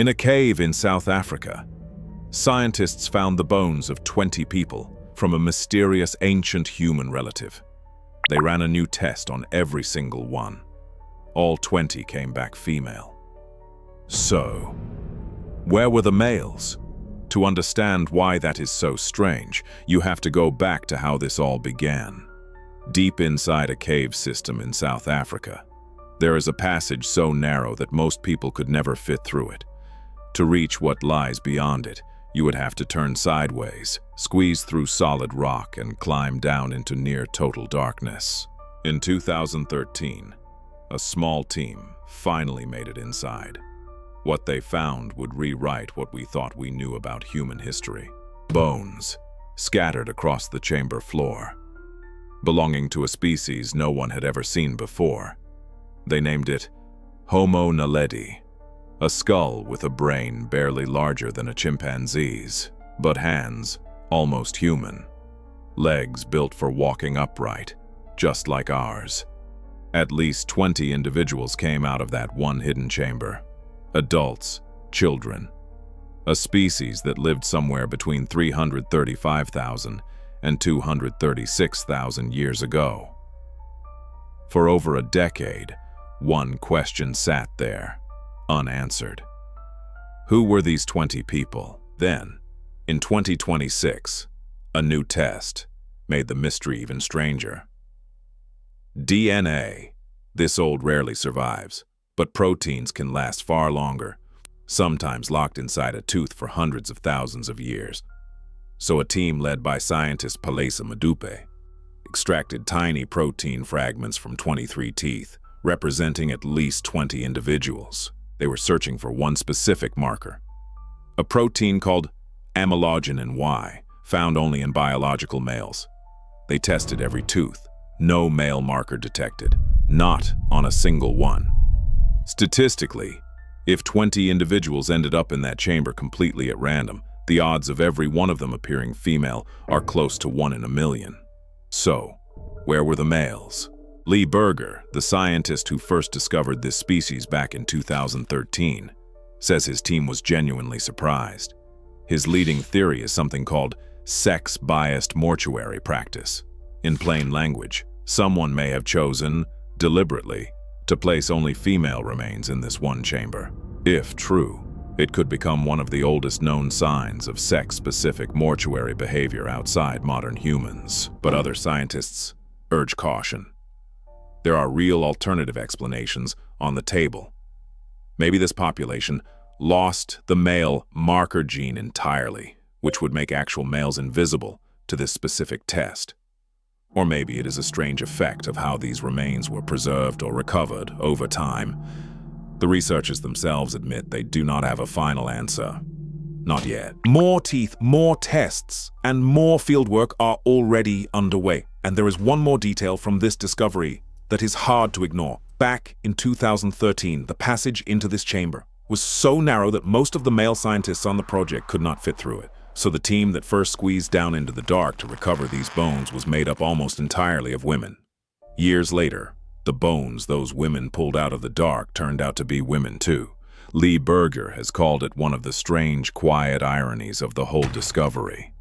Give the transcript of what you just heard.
In a cave in South Africa, scientists found the bones of 20 people from a mysterious ancient human relative. They ran a new test on every single one. All 20 came back female. So, where were the males? To understand why that is so strange, you have to go back to how this all began. Deep inside a cave system in South Africa, there is a passage so narrow that most people could never fit through it. To reach what lies beyond it, you would have to turn sideways, squeeze through solid rock, and climb down into near total darkness. In 2013, a small team finally made it inside. What they found would rewrite what we thought we knew about human history. Bones, scattered across the chamber floor, belonging to a species no one had ever seen before. They named it Homo naledi, a skull with a brain barely larger than a chimpanzee's, but hands almost human, legs built for walking upright, just like ours. At least 20 individuals came out of that one hidden chamber. Adults, children, a species that lived somewhere between 335,000 and 236,000 years ago. For over a decade, one question sat there, unanswered. Who were these 20 people? Then, in 2026, a new test made the mystery even stranger. DNA. This old rarely survives, but proteins can last far longer, sometimes locked inside a tooth for hundreds of thousands of years. So a team led by scientist Professor Flint extracted tiny protein fragments from 23 teeth, representing at least 20 individuals. They were searching for one specific marker, a protein called amylogenin Y, found only in biological males. They tested every tooth. No male marker detected, not on a single one. Statistically, if 20 individuals ended up in that chamber completely at random, the odds of every one of them appearing female are close to 1 in a million. So, where were the males? Lee Berger, the scientist who first discovered this species back in 2013, says his team was genuinely surprised. His leading theory is something called sex-biased mortuary practice. In plain language, someone may have chosen, deliberately, to place only female remains in this one chamber. If true, it could become one of the oldest known signs of sex-specific mortuary behavior outside modern humans. But other scientists urge caution. There are real alternative explanations on the table. Maybe this population lost the male marker gene entirely, which would make actual males invisible to this specific test. Or maybe it is a strange effect of how these remains were preserved or recovered over time. The researchers themselves admit they do not have a final answer. Not yet. More teeth, more tests, and more fieldwork are already underway. And there is one more detail from this discovery that is hard to ignore. Back in 2013, the passage into this chamber was so narrow that most of the male scientists on the project could not fit through it. So the team that first squeezed down into the dark to recover these bones was made up almost entirely of women. Years later, the bones those women pulled out of the dark turned out to be women too. Lee Berger has called it one of the strange, quiet ironies of the whole discovery.